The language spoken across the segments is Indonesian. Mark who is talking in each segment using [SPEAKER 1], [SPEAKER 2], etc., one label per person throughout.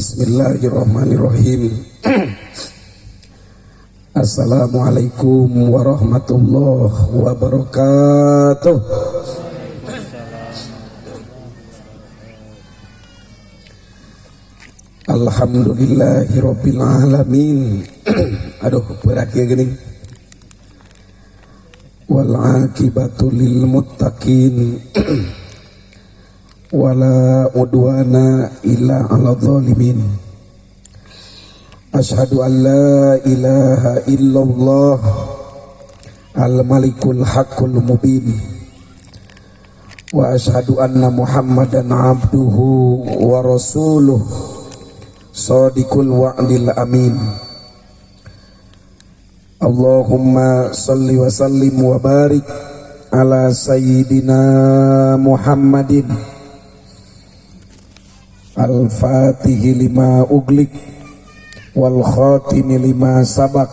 [SPEAKER 1] Bismillahirrahmanirrahim. Assalamualaikum warahmatullahi wabarakatuh. Alhamdulillahirabbil alamin. Aduh, berat ya gini. Wal aqibatu lil muttaqin. Wala udwana illa 'alal zalimin. Asyhadu an la ilaha illallah al-malikul haqqul mubin. Wa asyhadu anna Muhammadan 'abduhu wa rasuluh shadiqul wa'dil amin. Allahumma salli wa sallim wa barik ala sayyidina Muhammadin al-fatihi lima uglik wal khatimi lima sabak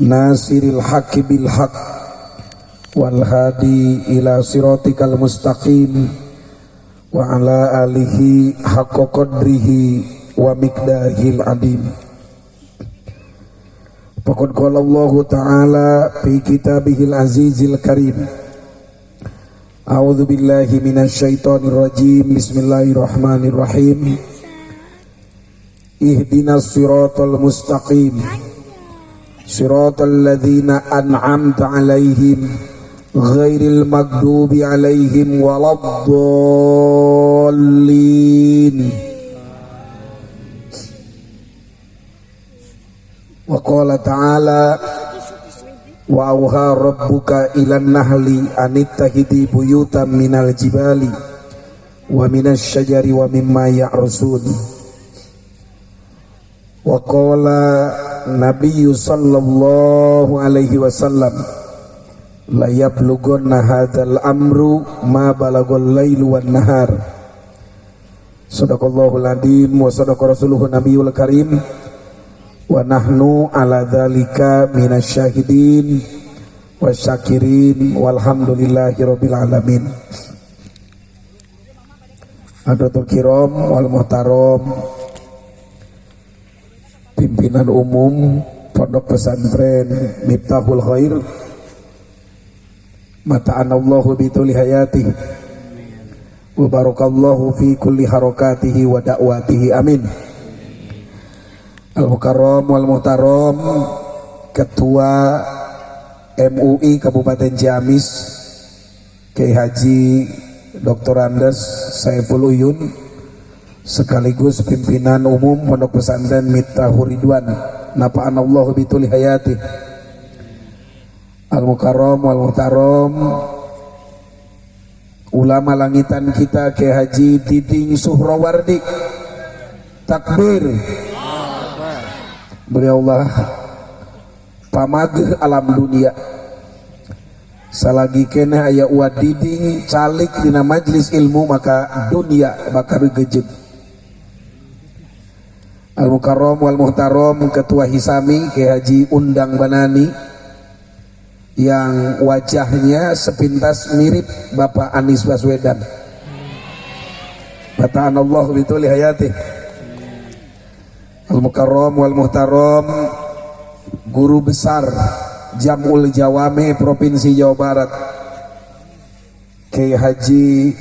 [SPEAKER 1] nasiril haqqi bil haqq wal hadi ila siratikal mustaqim wa ala alihi haqqa qadrihi wa miqdarihil adim. Faqad qala Allah ta'ala fi kitabihil azizil karim. A'udzu billahi minasyaitonir rajim. Bismillahirrahmanirrahim. Ihdinas siratal mustaqim. Siratal ladzina an'amta 'alaihim ghairil maghdubi 'alaihim waladdallin. Wa qala ta'ala wa auha rabbuka ilan nahli anittahidi buyutan minal jibali wa minas syajari wa mimma ya'rusun. Wa qala nabiyyu sallallahu alaihi wasallam la yablughanna hadzal amru ma balagul lailu wan nahar. Sadaqallahul adzim wa sadaqa rasuluhun nabiyul karim. Wa nahnu ala dzalika minasyahidin wasyakirin walhamdulillahi rabbil alamin. Hadratul kiram wal muhtaram, pimpinan umum Pondok Pesantren Miftahul Khair, mata'anallahu bituli hayatihi wa barakallahu fi kulli harakatihi wa da'watihi, amin. Al-Mukarram wal Muhtaram, Ketua MUI Kabupaten Ciamis Kiai Haji Dr. Andes Saiful Uyun, sekaligus pimpinan umum Pondok Pesantren Miftahur Ridwan, nafa'anallahu bituli hayati. Al-Mukarram wal Muhtaram, ulama langitan kita Kiai Haji Diding Suhrawardi, takbir. Beliau Allah pamageh alam dunia. Salagi kena aya wadiding calik dina majlis ilmu maka dunia bakal gejeg. Al-Mukarram wal Muhtaram, Ketua Hisami Kiai Haji Undang Banani, yang wajahnya sepintas mirip Bapak Anies Baswedan. Bata'anallahu bituli hayatih. Al-Mukarram wal Muhtaram, Guru Besar Jamul Jawame Provinsi Jawa Barat Kiai Haji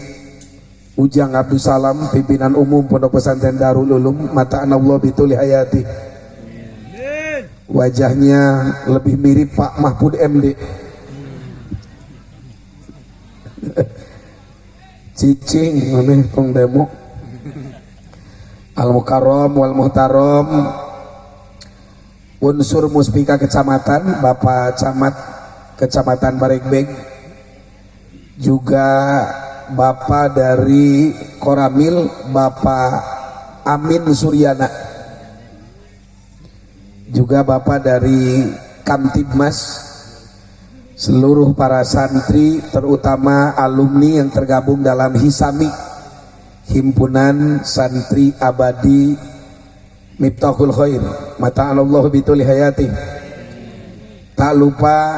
[SPEAKER 1] Ujang Abdul Salam, pimpinan umum Pondok Pesantren Darul Ulum, mata'anallahu bituli hayati. Wajahnya lebih mirip Pak Mahfud MD. Cicing aneh kong demo. Al-Mukarram wal Muhtaram, unsur Muspika Kecamatan Bapak Camat Kecamatan Baregbeg, juga Bapak dari Koramil Bapak Amin Suryana, juga Bapak dari Kamtibmas, seluruh para santri terutama alumni yang tergabung dalam Hisami, Himpunan Santri Abadi Miftahul Khair, mata'anallahu bituli hayati. Tak lupa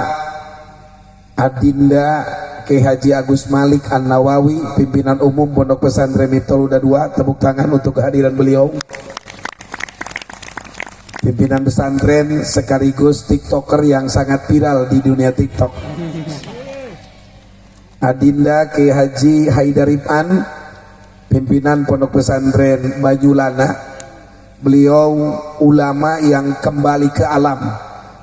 [SPEAKER 1] Adinda Kiai Haji Agus Malik An-Nawawi, pimpinan umum Pondok Pesantren Miftahul Huda II. Tepuk tangan untuk kehadiran beliau. pimpinan pesantren sekaligus tiktoker yang sangat viral di dunia tiktok. Adinda Kiai Haji Haidar Ipan, pimpinan pondok pesantren Banyulana. Beliau ulama yang kembali ke alam,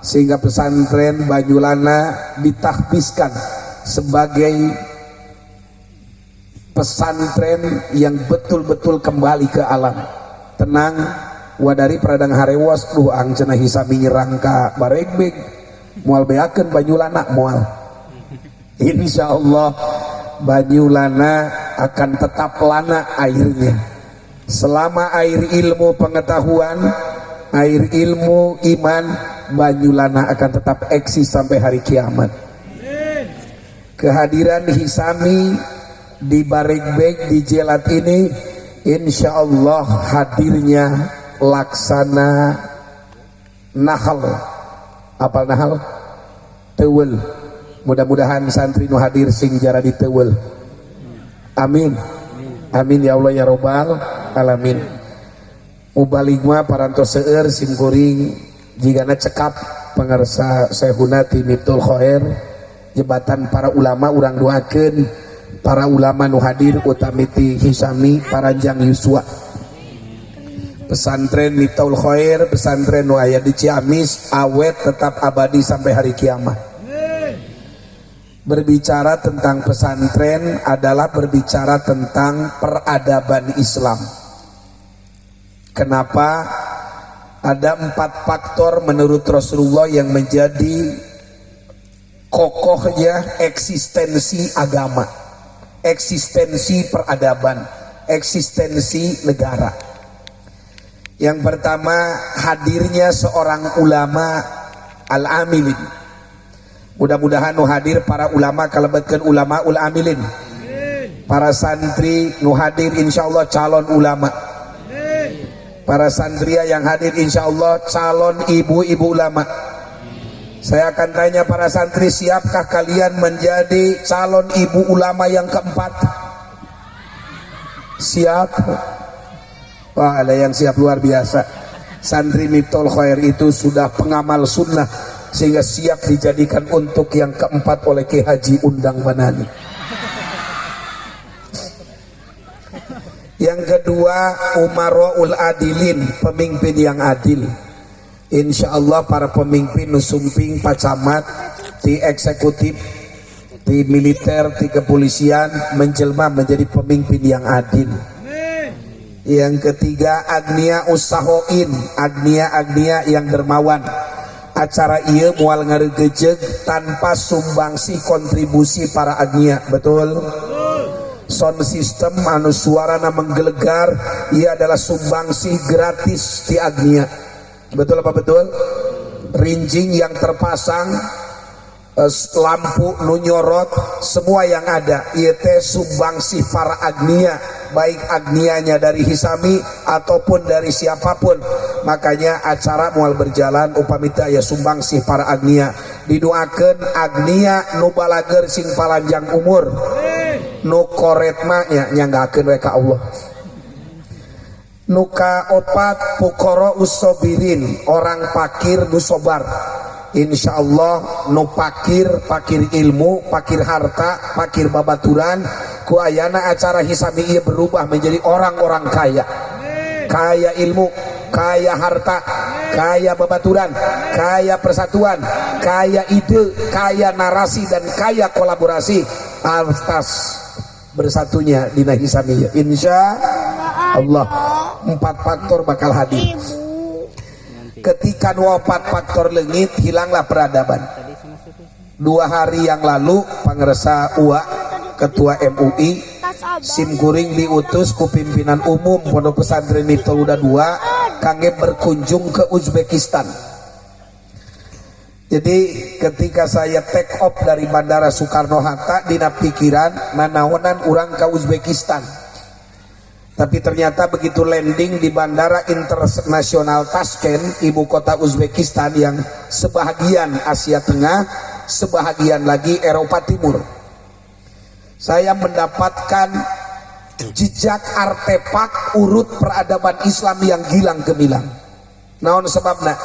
[SPEAKER 1] sehingga pesantren Banyulana ditahbiskan sebagai pesantren yang betul-betul kembali ke alam. Tenang, wadari pradang harewas ang cenah hisami nyerang ka baregbeg moal beakeun Banyulana moal. Insyaallah Banyulana akan tetap lana airnya. Selama air ilmu pengetahuan, air ilmu iman, Banyulana akan tetap eksis sampai hari kiamat. Kehadiran Hisami di Baregbeg di Jelat ini insya Allah hadirnya laksana nahal. Apal nahal? Tewel. Mudah-mudahan santri nu hadir sing jara di tewel. Amin. Amin ya Allah ya Rabbal alamin. Ubalig mah parantos seueur simkuring jigana cekap pangarsa Syekhuna ti Miftahul Khair jebatan para ulama urang doakeun para ulama nu hadir utami ti Hisami Paranjang Yuswa. Pesantren Miftahul Khair, pesantren nu aya di Ciamis awet tetap abadi sampai hari kiamat. Berbicara tentang pesantren adalah berbicara tentang peradaban Islam. Kenapa? Ada 4 faktor menurut Rasulullah yang menjadi kokohnya eksistensi agama, eksistensi peradaban, eksistensi negara. Yang pertama, hadirnya seorang ulama al-amilin. Mudah-mudahan nu hadir para ulama kalebetkeun ulama ul amilin. Para santri nu hadir insyaallah calon ulama. Para santria yang hadir insyaallah calon ibu-ibu ulama. Saya akan tanya para santri, siapkah kalian menjadi calon ibu ulama yang keempat? Siap? Wah, ada yang siap luar biasa. Santri Miftahul Khair itu sudah pengamal sunnah sehingga siap dijadikan untuk yang keempat oleh Kiai Haji Undang Banani. Yang kedua, Umara'ul Adilin, pemimpin yang adil. Insya Allah para pemimpin nusumping pacamat di eksekutif, di militer, di kepolisian menjelma menjadi pemimpin yang adil. Yang ketiga, agnia usahoin, agnia yang dermawan. Acara iya mual ngaregejeg tanpa sumbangsi kontribusi para agnia. Betul? Sound system anu suarana menggelegar, ia adalah sumbangsi gratis di agnia. Betul apa betul? Rinjing yang terpasang, lampu nu nyorot, semua yang ada ieu teh sumbangsi para agnia, baik agnianya dari Hisami ataupun dari siapapun. Makanya acara mual berjalan upamita ya sumbangsi para agnia. Didoakeun agnia nu balager sing palanjang umur, nu koret mah nyanggakeun we ka Allah. Nu kaopat fuqara usobirin, orang fakir nu sobar. Insya Allah nu pakir ilmu, pakir harta, pakir babaturan, ku ayana acara Hisami ieu berubah menjadi orang-orang kaya. Kaya ilmu, kaya harta, kaya babaturan, kaya persatuan, kaya ide, kaya narasi dan kaya kolaborasi atas bersatunya dina Hisami. Insya Allah 4 faktor bakal hadir. Ketika 4 faktor leungit, hilanglah peradaban. 2 hari yang lalu Pangresa UA Ketua MUI simkuring diutus ku pimpinan umum Pondok Pesantren Miftahul Huda II kangge berkunjung ke Uzbekistan. Jadi ketika saya take off dari Bandara Soekarno-Hatta dina pikiran nanaonan urang ke Uzbekistan. Tapi ternyata begitu landing di Bandara Internasional Tashkent, ibu kota Uzbekistan yang sebahagian Asia Tengah, sebahagian lagi Eropa Timur, saya mendapatkan jejak artefak urut peradaban Islam yang gilang gemilang. Naon sebabna?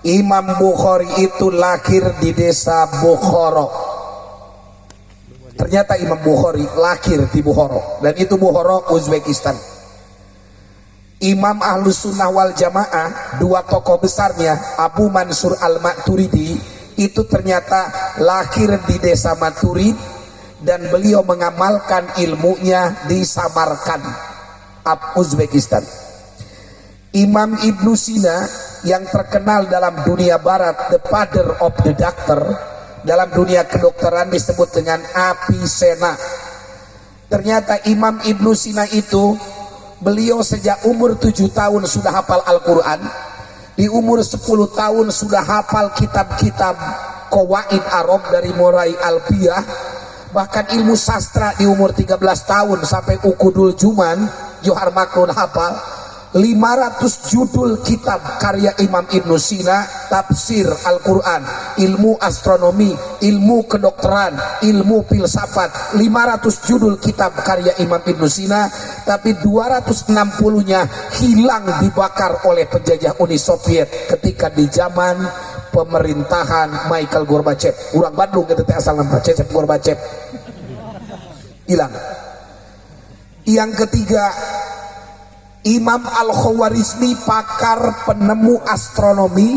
[SPEAKER 1] Imam Bukhari itu lahir di desa Bukhara. Ternyata Imam Bukhari lahir di Bukhara, dan itu Bukhara Uzbekistan. Imam Ahlus Sunnah wal Jamaah, dua tokoh besarnya Abu Mansur Al-Maturidi itu ternyata lahir di desa Maturid, dan beliau mengamalkan ilmunya di Samarkand, Uzbekistan. Imam Ibnu Sina yang terkenal dalam dunia barat, the father of the doctor, dalam dunia kedokteran disebut dengan Avicenna. Ternyata Imam Ibnu Sina itu, beliau sejak umur 7 tahun sudah hafal Al-Quran, di umur 10 tahun sudah hafal kitab-kitab Qawaid Arab dari mulai Alfiyah, bahkan ilmu sastra di umur 13 tahun sampai Ukudul Juman, Johar Makrun hafal 500 judul kitab karya Imam Ibnu Sina, tafsir Al-Quran, ilmu astronomi, ilmu kedokteran, ilmu filsafat, 500 judul kitab karya Imam Ibnu Sina, tapi 260-nya hilang dibakar oleh penjajah Uni Soviet ketika di zaman pemerintahan Mikhail Gorbachev. Urang Bandung kita asal nama Cecep Gorbachev. Hilang. Yang ketiga, Imam Al-Khawarizmi, pakar penemu astronomi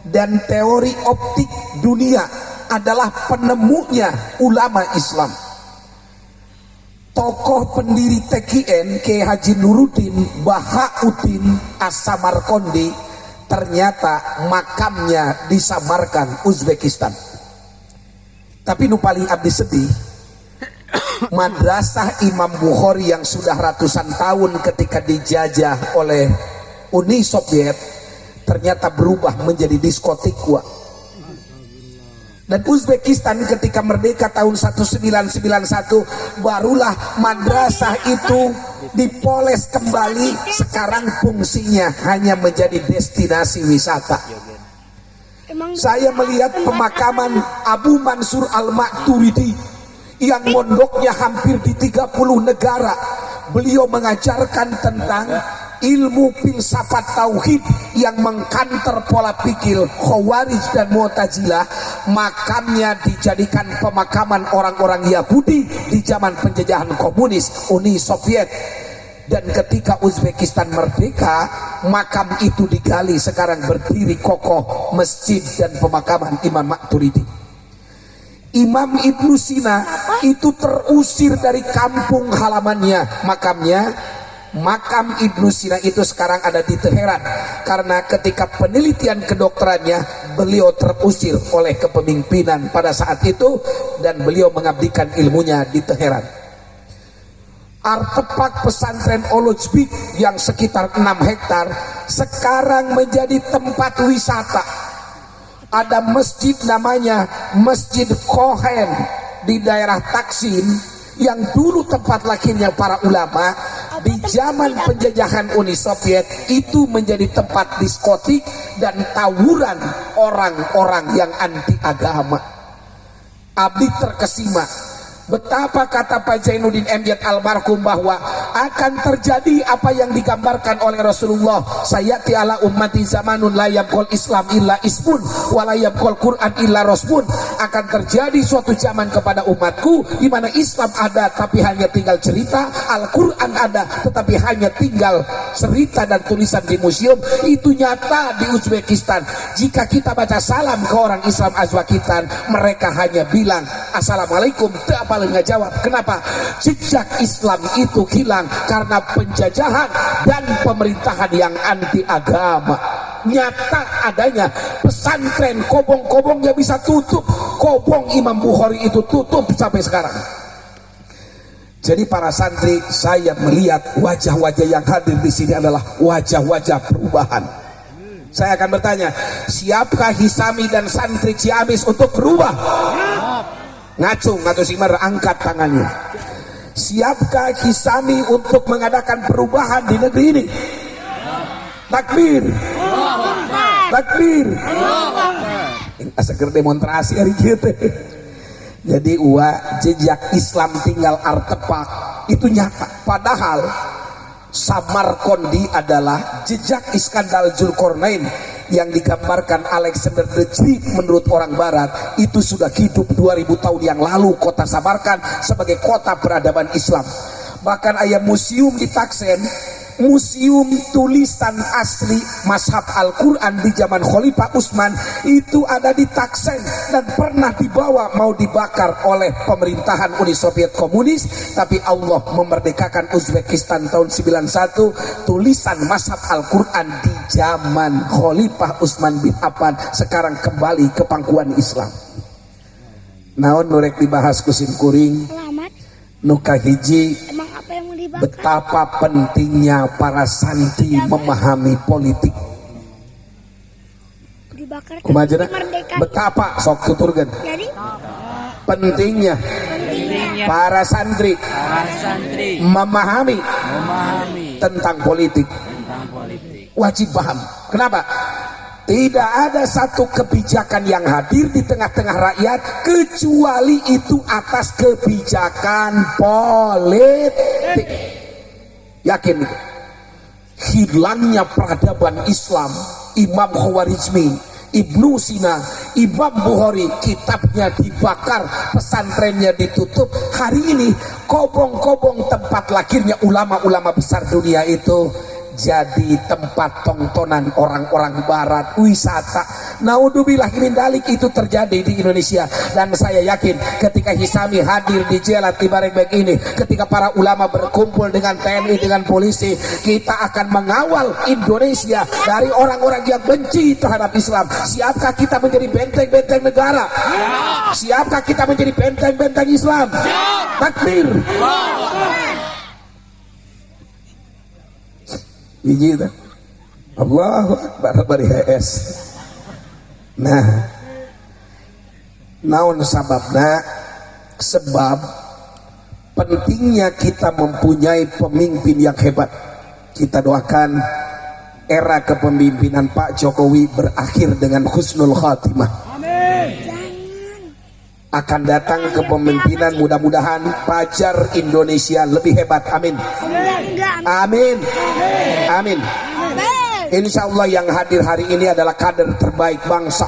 [SPEAKER 1] dan teori optik dunia, adalah penemunya ulama Islam. Tokoh pendiri TKN Kiai Haji Nuruddin Bahauddin As-Samarkandi, ternyata makamnya di Samarkand, Uzbekistan. Tapi nu paling abdi sedih, madrasah Imam Bukhari yang sudah ratusan tahun ketika dijajah oleh Uni Soviet ternyata berubah menjadi diskotik gua. Dan Uzbekistan ketika merdeka tahun 1991 barulah madrasah itu dipoles kembali. Sekarang fungsinya hanya menjadi destinasi wisata. Saya melihat pemakaman Abu Mansur Al-Maturidi yang mondoknya hampir di 30 negara. Beliau mengajarkan tentang ilmu filsafat tauhid yang mengkanter pola pikir Khawarij dan Mu'tazilah. Makamnya dijadikan pemakaman orang-orang Yahudi di zaman penjajahan komunis Uni Soviet. Dan ketika Uzbekistan merdeka, makam itu digali, sekarang berdiri kokoh masjid dan pemakaman Imam Maturidi. Imam Ibnu Sina itu terusir dari kampung halamannya, makamnya. Makam Ibnu Sina itu sekarang ada di Teheran, karena ketika penelitian kedokterannya beliau terusir oleh kepemimpinan pada saat itu, dan beliau mengabdikan ilmunya di Teheran. Artefak pesantren Olojbik yang sekitar 6 hektar sekarang menjadi tempat wisata. Ada masjid namanya Masjid Kohen di daerah Taksim, yang dulu tempat lahirnya para ulama. Di zaman penjajahan Uni Soviet itu menjadi tempat diskotik dan tawuran orang-orang yang anti agama. Abdi terkesima betapa kata Pak Zainuddin Amjad almarhum bahwa akan terjadi apa yang digambarkan oleh Rasulullah. Sayati ala ummati zamanun la yabqal Islam illa ismun wa la yabqal Quran illa rasmun. Akan terjadi suatu zaman kepada umatku di mana Islam ada tapi hanya tinggal cerita, Al-Quran ada tetapi hanya tinggal cerita dan tulisan di museum. Itu nyata di Uzbekistan. Jika kita baca salam ke orang Islam Uzbekistan, mereka hanya bilang assalamualaikum, paling nggak jawab. Kenapa? Jejak Islam itu hilang karena penjajahan dan pemerintahan yang anti agama. Nyata adanya pesantren kobong-kobongnya bisa tutup. Kobong Imam Bukhari itu tutup sampai sekarang. Jadi para santri, saya melihat wajah-wajah yang hadir di sini adalah wajah-wajah perubahan. Saya akan bertanya, siapkah Hisami dan santri Ciamis untuk berubah? Ngacung atau Simar, angkat tangannya. Siapkah Hisami untuk mengadakan perubahan di negeri ini? Takbir, takbir. Seger demonstrasi hari kita. Jadi jejak Islam tinggal artefak itu nyata. Padahal Samarkandi adalah jejak Iskandar Zulkarnain yang digambarkan Alexander the Great. Menurut orang barat itu sudah hidup 2000 tahun yang lalu kota Samarkand sebagai kota peradaban Islam. Bahkan ada museum di Taksen, museum tulisan asli mazhab Al-Quran di zaman Khalifah Utsman itu ada di Taksen dan pernah dibawa mau dibakar oleh pemerintahan Uni Soviet Komunis, tapi Allah memerdekakan Uzbekistan tahun 91. Tulisan mazhab Al-Quran di zaman Khalifah Utsman bin Affan sekarang kembali ke pangkuan Islam. Naon nurek dibahas kusim kuring nuka hiji, betapa pentingnya para santri memahami politik. Kumajana, betapa sok tuturkan. Pentingnya para santri memahami tentang politik. Wajib paham. Kenapa? Tidak ada satu kebijakan yang hadir di tengah-tengah rakyat kecuali itu atas kebijakan politik. Yakin itu? Hilangnya peradaban Islam, Imam Khawarizmi, Ibnu Sina, Imam Bukhari, kitabnya dibakar, pesantrennya ditutup. Hari ini kobong-kobong tempat lahirnya ulama-ulama besar dunia itu jadi tempat tontonan orang-orang barat, wisata. Naudzubillah min dalik itu terjadi di Indonesia. Dan saya yakin ketika Hisami hadir di Jelat di Barebek ini, ketika para ulama berkumpul dengan TNI, dengan polisi, kita akan mengawal Indonesia dari orang-orang yang benci terhadap Islam. Siapkah kita menjadi benteng-benteng negara? Siapkah kita menjadi benteng-benteng Islam? Takbir. Biji itu Allahu Akbar bari HS. Nah, naon sababna? Sebab pentingnya kita mempunyai pemimpin yang hebat. Kita doakan era kepemimpinan Pak Jokowi berakhir dengan husnul khatimah. Akan datang kepemimpinan mudah-mudahan Fajar Indonesia lebih hebat. Amin. Amin. Amin. Insya Allah yang hadir hari ini adalah kader terbaik bangsa.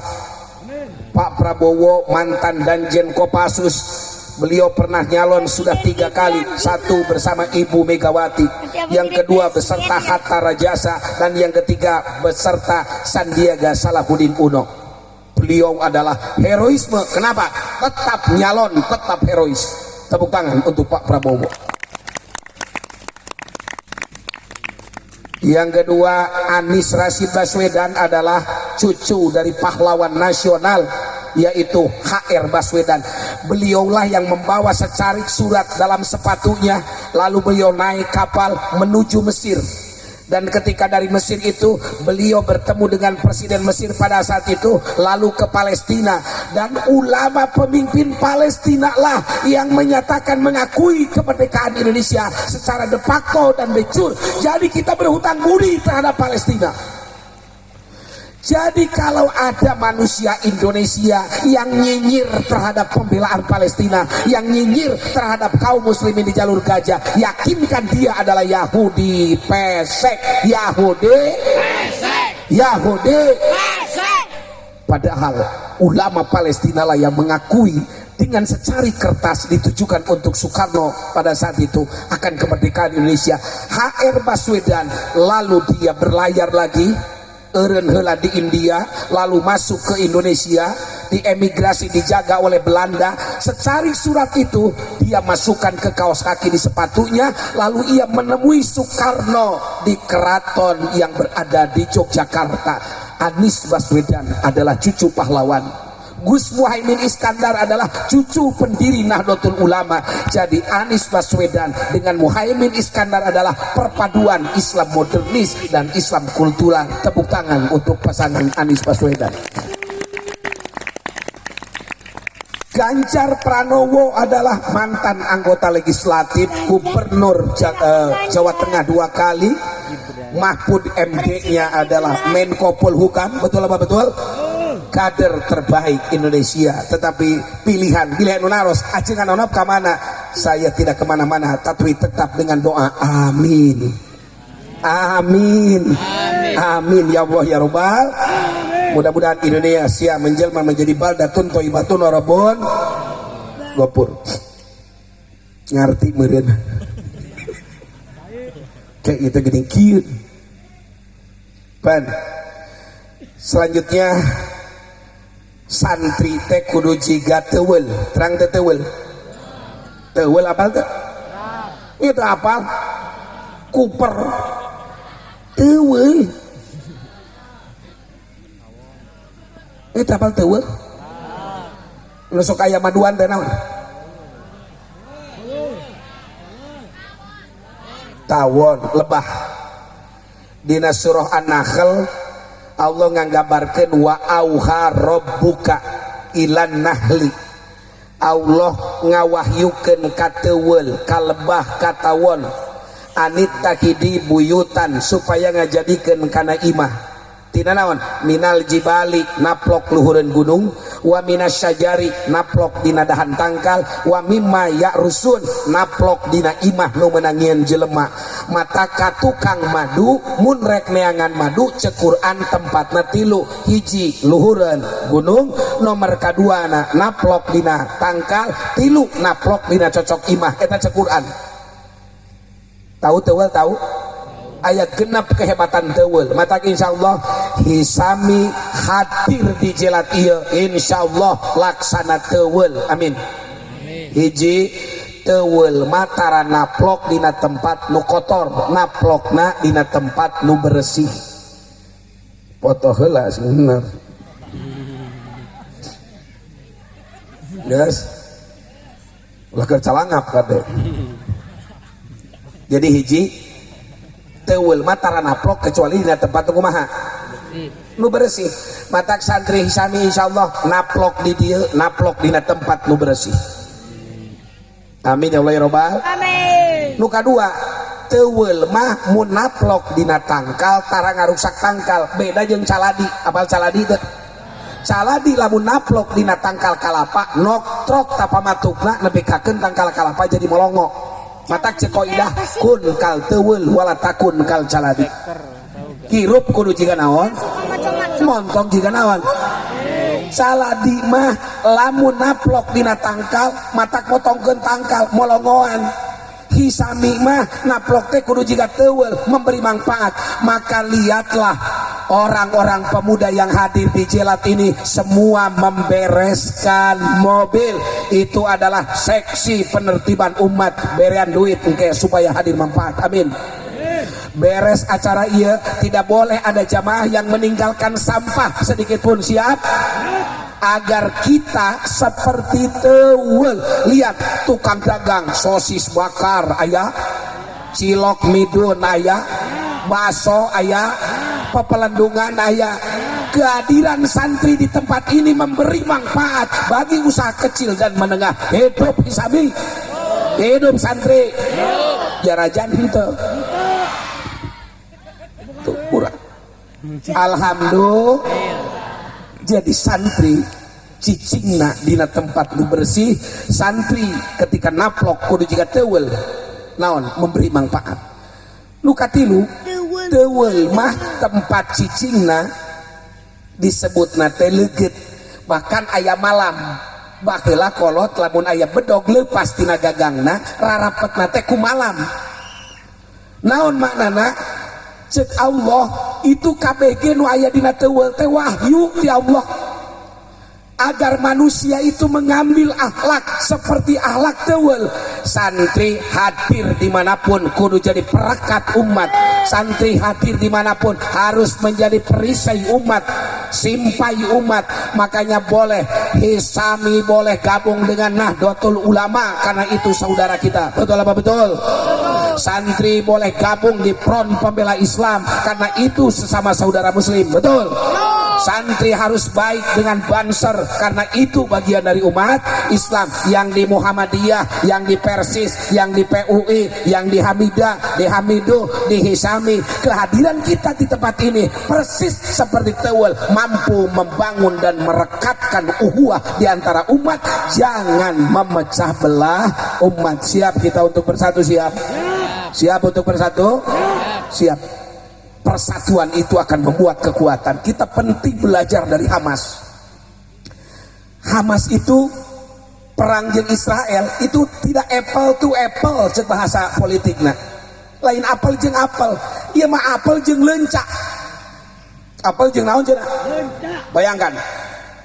[SPEAKER 1] Pak Prabowo mantan Danjen Kopassus, beliau pernah nyalon sudah 3 kali. Satu bersama Ibu Megawati, yang kedua beserta Hatta Rajasa, dan yang ketiga beserta Sandiaga Salahuddin Uno. Beliau adalah heroisme. Kenapa? Tetap nyalon, tetap herois. Tepuk tangan untuk Pak Prabowo. Yang kedua, Anies Rashid Baswedan adalah cucu dari pahlawan nasional, yaitu HR Baswedan. Beliaulah yang membawa secarik surat dalam sepatunya, lalu beliau naik kapal menuju Mesir. Dan ketika dari Mesir itu beliau bertemu dengan Presiden Mesir pada saat itu, lalu ke Palestina, dan ulama pemimpin Palestina lah yang menyatakan mengakui kemerdekaan Indonesia secara de facto dan de jure. Jadi kita berhutang budi terhadap Palestina. Jadi kalau ada manusia Indonesia yang nyinyir terhadap pembelaan Palestina, yang nyinyir terhadap kaum muslimin di jalur Gaza, yakinkan dia adalah Yahudi pesek. Yahudi pesek. Yahudi pesek. Padahal ulama Palestina lah yang mengakui dengan secari kertas ditujukan untuk Soekarno pada saat itu akan kemerdekaan Indonesia. HR Baswedan lalu dia berlayar lagi heula di India, lalu masuk ke Indonesia, diemigrasi, dijaga oleh Belanda. Secari surat itu dia masukkan ke kaos kaki di sepatunya, lalu ia menemui Soekarno di keraton yang berada di Yogyakarta. Anies Baswedan adalah cucu pahlawan. Gus Muhaimin Iskandar adalah cucu pendiri Nahdlatul Ulama. Jadi Anies Baswedan dengan Muhaimin Iskandar adalah perpaduan Islam modernis dan Islam kultural. Tepuk tangan untuk pasangan Anies Baswedan. Ganjar Pranowo adalah mantan anggota legislatif, gubernur Jawa Tengah 2 kali. Mahfud MD-nya adalah Menko Polhukam. Betul apa betul? Kader terbaik Indonesia. Tetapi pilihan unaros ajengan onop kemana? Saya tidak kemana-mana, tapi tetap dengan doa amin, Amin. Amin ya Allah ya Rabbal. Mudah-mudahan Indonesia menjelma menjadi baldatun thayyibatun warabun gopur. Ngarti meureun. Kayak kita gini kieu. Pan. Selanjutnya santri teh kudu jiga teuweul. Terang teh teuweul. Teuweul apal teh? Itu apal? Kuper. Teuweul. Itu apal teuweul? Nu sok aya maduan teh naon? Tawon, lebah. Dina surah An-Nahl Allah nganggambarkeun wa auha rabbuka ilan nahli. Allah ngawahyukeun ka teuweul, ka lebah, ka tawon, anit takidi buyutan supaya ngajadikeun kana imah. Tina naon? Minal jibali naplok luhureun gunung, wa minas syajari naplok dina dahan tangkal, wa mimma ya'rusun naplok dina imah nu meunangieun jelema. Mata ka tukang madu mun rek neangan madu cek Quran tempatna tilu, hiji luhureun gunung, nomor kaduana naplok dina tangkal, tilu naplok dina cocok imah. Eta cek Quran. Tahu teuweul tahu? Ayat genap kehebatan teuweul. Mata insyaallah hisami hadir di jelat ieu insyaallah laksana teuweul. Amin. Hiji teuweul matara naplok dina tempat nu kotor, naplokna dina tempat nu bersih. Foto heula bener. Guys. Ulah keur calangap kade. Jadi hiji teuweul matara naplok kecuali di tempat kumaha nu bersih. Matak santri hisami insyaallah naplok di dieu, naplok di tempat nu bersih. Amin ya Allah ya Rabbal. Amin. Nu kadua teuweul mah mun naplok dina tangkal tara ngarusak tangkal, beda jeung caladi. Apal caladi teh? Caladi lamun naplok dina tangkal kalapa noktrok tapamatukna nepikakeun tangkal kalapa jadi molongo. Matak cekoidah kun kal teuweul wala takun kal caladi. Hirup kudu jiga naon? Montong jiga naon? Caladi mah lamun naplok dina tangkal matak motongkeun tangkal molongoan. Hisami mah naplok teh kudu jiga teuweul memberi manfaat. Maka lihatlah orang-orang pemuda yang hadir di jelat ini semua membereskan mobil. Itu adalah seksi penertiban umat, berean duit engke supaya hadir manfaat. Amin. Beres acara ieu tidak boleh ada jamaah yang meninggalkan sampah sedikit pun. Siap? Agar kita seperti teuweul. Lihat tukang dagang sosis bakar aya, cilok midun aya, baso aya, pepelendungan aya. Kehadiran santri di tempat ini memberi manfaat bagi usaha kecil dan menengah. Hidup hisami, hidup santri, jarajan henteu tuh kurang. Alhamdulillah. Jadi santri cicingna dina tempat nu bersih. Santri ketika naplok kudu jiga teuweul naon memberi manfaat. Nu katilu teuweul mah tempat cicingna disebutna teh leugeut. Bahkan aya malam baheula kolot lamun aya bedog leupas tina gagangna rarapetna teh ku malam. Naon maknana? Cek Allah itu KBG nu aya dina teuweul teh wahyu ti Allah agar manusia itu mengambil akhlak seperti akhlak teuweul. Santri hadir dimanapun kudu jadi perekat umat. Santri hadir dimanapun harus menjadi perisai umat, simpai umat. Makanya boleh hisami, boleh gabung dengan Nahdlatul Ulama karena itu saudara kita. Betul apa betul? Santri boleh gabung di Front Pembela Islam karena itu sesama saudara muslim. Betul? Santri harus baik dengan Banser karena itu bagian dari umat Islam. Yang di Muhammadiyah, yang di Persis, yang di PUI, yang di Hamidah, di Hamidu, di Hisami. Kehadiran kita di tempat ini persis seperti teuweul, mampu membangun dan merekatkan uhuwah di antara umat. Jangan memecah belah umat. Siap kita untuk bersatu? Siap? Siap untuk bersatu? Siap. Persatuan itu akan membuat kekuatan. Kita penting belajar dari Hamas. Hamas itu perang jeung Israel itu tidak apple to apple cek bahasa politikna. Lain apel jeung apel. Ieu mah apel jeung leunca. Apel jeung naon cenah? Bayangkan,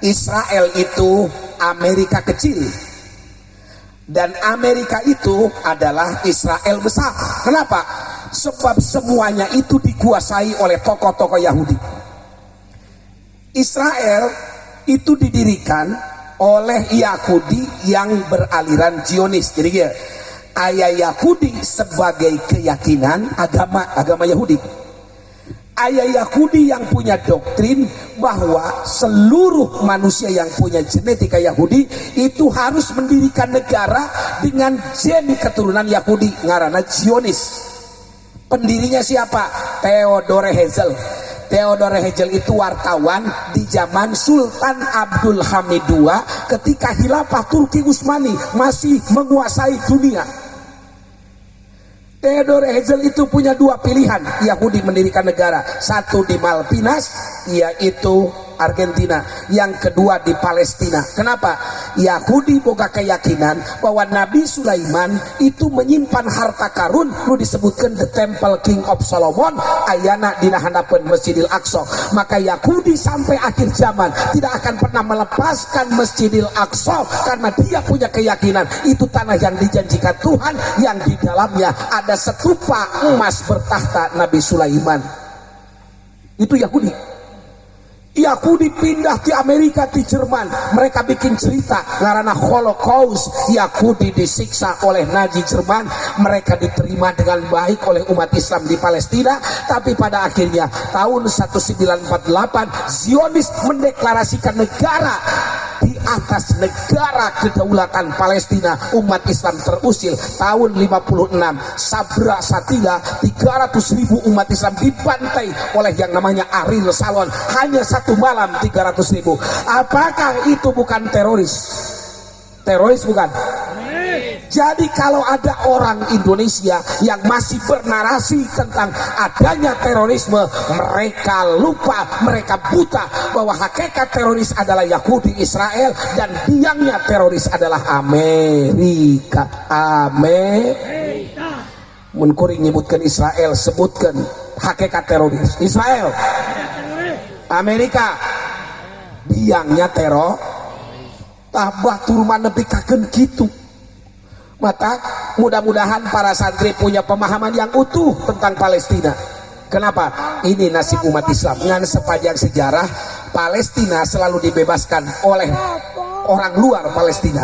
[SPEAKER 1] Israel itu Amerika kecil dan Amerika itu adalah Israel besar. Kenapa? Sebab semuanya itu dikuasai oleh tokoh-tokoh Yahudi. Israel itu didirikan oleh Yahudi yang beraliran Zionis. Jadi ya, aya Yahudi sebagai keyakinan agama Yahudi. Aya Yahudi yang punya doktrin bahwa seluruh manusia yang punya genetika Yahudi itu harus mendirikan negara dengan gen keturunan Yahudi, ngaranna Zionis. Pendirinya siapa? Theodore Herzl. Theodore Herzl itu wartawan di zaman Sultan Abdul Hamid II ketika khilafah Turki Utsmani masih menguasai dunia. Theodore Herzl itu punya dua pilihan Yahudi mendirikan negara, satu di Malvinas yaitu Argentina, yang kedua di Palestina. Kenapa? Yahudi boga keyakinan bahwa Nabi Sulaiman itu menyimpan harta karun lu disebutkan the Temple King of Solomon ayana dina handapeun Masjidil Aqsa. Maka Yahudi sampai akhir zaman tidak akan pernah melepaskan Masjidil Aqsa karena dia punya keyakinan itu tanah yang dijanjikan Tuhan yang di dalamnya ada stupa emas bertahta Nabi Sulaiman. Itu Yahudi. Yahudi pindah ke Amerika, di Jerman, mereka bikin cerita karena Holocaust. Yahudi disiksa oleh Nazi Jerman, mereka diterima dengan baik oleh umat Islam di Palestina, tapi pada akhirnya tahun 1948 Zionis mendeklarasikan negara di atas negara kedaulatan Palestina. Umat Islam terusir tahun 56 Sabra Satila, 300.000 umat Islam dibantai oleh yang namanya Ariel Sharon hanya satu malam, 300.000. Apakah itu bukan teroris? Teroris bukan? Jadi kalau ada orang Indonesia yang masih bernarasi tentang adanya terorisme, mereka lupa, mereka buta bahwa hakikat teroris adalah Yahudi Israel dan biangnya teroris adalah Amerika. Mun kuring nyebutkan Israel, sebutkan hakikat teroris Israel. Amerika biangnya teror, tabah turuman nepi kakeun kitu. Maka mudah-mudahan para santri punya pemahaman yang utuh tentang Palestina. Kenapa? Ini nasib umat Islam. Dengan sepanjang sejarah Palestina selalu dibebaskan oleh orang luar Palestina.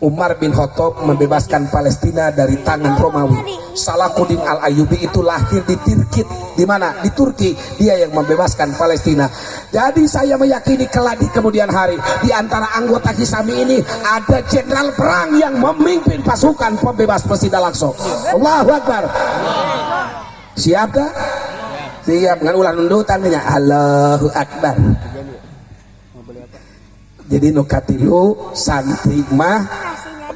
[SPEAKER 1] Umar bin Khattab membebaskan Palestina dari tangan Romawi. Salahuddin Al-Ayyubi itu lahir di Tirkit, di mana? Di Turki. Dia yang membebaskan Palestina. Jadi saya meyakini kelak di kemudian hari di antara anggota Hisami ini ada jenderal perang yang memimpin pasukan pembebas Masjid Al-Aqsa. Allahu Akbar. Siap tak? Siap. Ngan ulah nundutan nya Allahu Akbar. Jadi nukatilu santri mah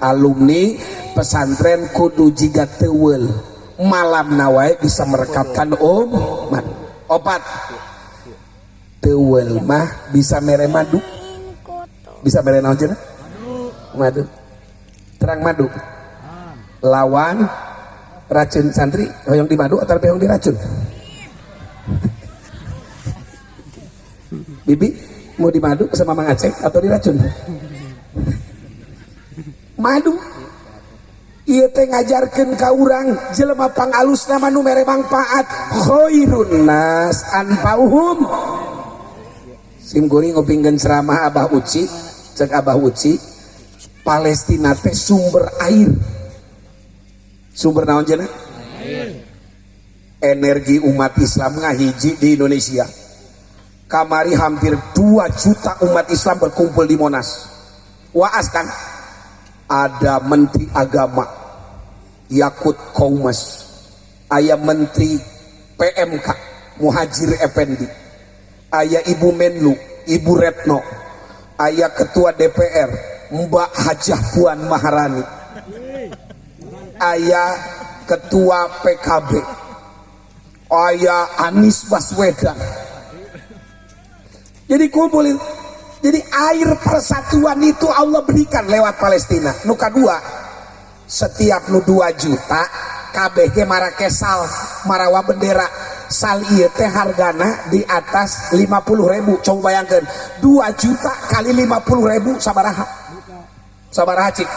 [SPEAKER 1] alumni pesantren kudu jiga teuweul malam nawai bisa merekatkan umat. Opat teuweul mah bisa mere madu, bisa mere naon cenah? Madu. Terang madu lawan racun. Santri hoyong di madu atau hoyong di racun? Bibi mau di madu sama Mang Aceh atau diracun? Madu. Ieu teh ngajarkeun ka urang jelema pangalusna manu mere mangpaat, khairun nas anfa'uhum. Sim kuring ngopingkeun ceramah Abah Uci, cek Abah Uci, Palestina teh sumber air. Sumber naon cenah? Energi umat Islam ngahiji di Indonesia. Kamari hampir 2 juta umat Islam berkumpul di Monas. Waas kan? Ada Menteri Agama Yakut Kaumas, aya Menteri PMK Muhajir Effendi, aya Ibu Menlu Ibu Retno, aya Ketua DPR Mbak Hajah Puan Maharani, aya Ketua PKB aya Anies Baswedan. Jadi kumpulin. Jadi air persatuan itu Allah berikan lewat Palestina. Nu kadua, setiap nu 2 juta kabeh ge marake sal marawa bendera. Sal ieu teh hargana di atas 50.000. Coba bayangkeun 2 juta kali 50.000 sabaraha? Sabaraha cik?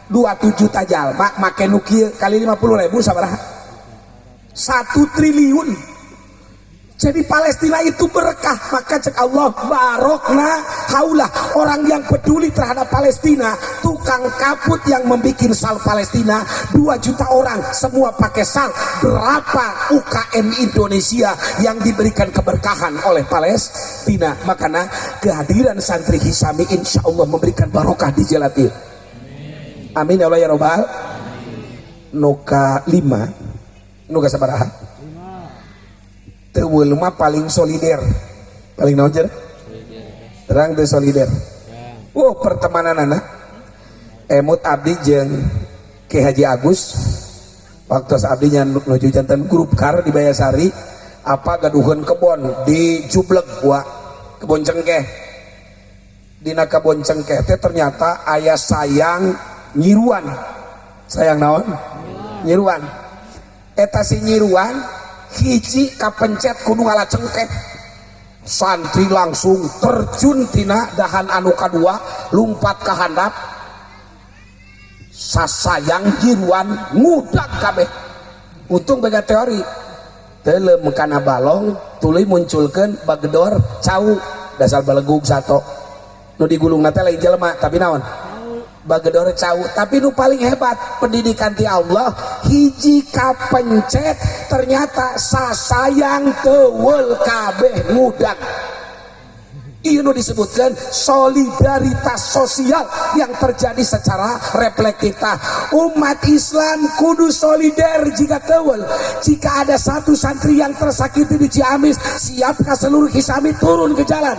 [SPEAKER 1] 27 juta jalma make nu kieu kali 50.000 sabaraha? 1 triliun. Jadi Palestina itu berkah, maka cek Allah barokna haulah. Orang yang peduli terhadap Palestina, tukang kaput yang membuat sal Palestina 2 juta orang semua pakai sal. Berapa UKM Indonesia yang diberikan keberkahan oleh Palestina? Makanya kehadiran santri Hisami insya Allah memberikan barokah di Jalatil. Amin ya Allah ya Robbal. Nuka 5 nuka sabaraha? Teul mah paling solider, paling naon cenah? Terang teu solider. Pertemanan anak emut abdi jeung Ki Haji Agus waktu abdi nya nuju janten grup kar di Bayasari apa gaduheun kebon di Jubleg gua kebon cengkeh. Dina kebon cengkeh teh ternyata aya sayang nyiruan. Sayang naon? Nyiruan. Eta si nyiruan hiji kapencet kudu ngala cengkeh, santri langsung terjun tina dahan anu kadua lumpat ke handap sasayang jiruan ngudag kabeh. Untung bega teori telem kana balong tuluy munculkeun bagedor cau dasar balegug sato nu digulungna teh lain jelema tapi naon bagedor cau. Tapi nu paling hebat pendidikan ti Allah hiji kapencet ternyata sasayang teuweul kabeh ngudag. Ieu nu disebutkan solidaritas sosial yang terjadi secara reflektif. Umat Islam kudu solider jika teuweul. Jika ada satu santri yang tersakiti di Ciamis, siapkah seluruh Hisami turun ke jalan?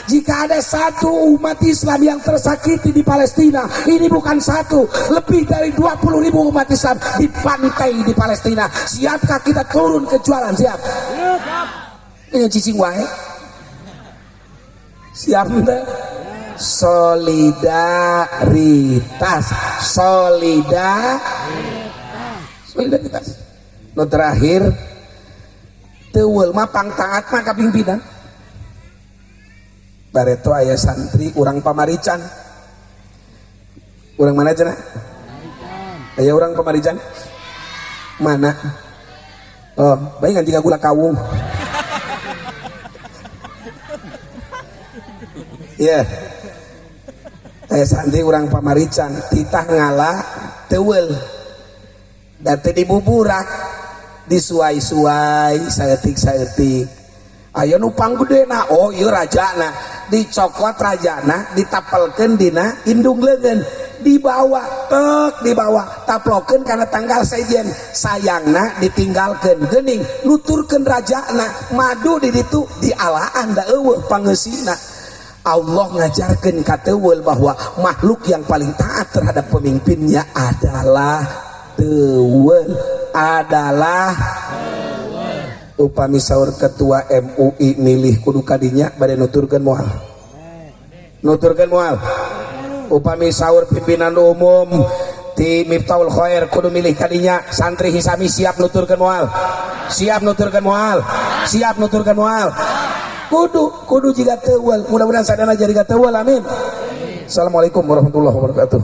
[SPEAKER 1] Jika ada satu umat Islam yang tersakiti di Palestina, ini bukan satu, lebih dari 20.000 umat Islam di pantai di Palestina. Siapkah kita turun ke jualan? Siap? Ini cicing wae. Siap enggak? Solidaritas. Solidaritas. No terakhir, teuweul mah pangtaat mah ka pimpinan. Bareto aya santri urang Pamarican. Urang mana cenah? Aya urang Pamarican. Mana? Oh, bae ngan tiga gula kawung. Iya. Aya santri urang Pamarican, titah ngalah teuweul. Da teu dibuburak, disuai-suai, saeutik-saeutik. Aya nu panggedena, oh ieu rajana, dicokot rajana, ditapelkeun dina indung leungeun, dibawa taplokeun kana tanggal sejen, sayangna ditinggalkeun geuning, nuturkeun rajana, madu di ditu dialaan da eueuh pangeusina. Allah ngajarkeun ka teuweul bahwa makhluk yang paling taat terhadap pemimpinnya adalah teuweul, upami saur ketua MUI milih kudu kadinya bade nuturkeun moal. Upami saur pimpinan umum ti Miftahul Khair kudu milih kadinya, santri Hisami siap nuturkeun moal. Kudu jiga teuweul. Mudah-mudahan sadana jadi teuweul. Amin. Assalamualaikum warahmatullahi wabarakatuh.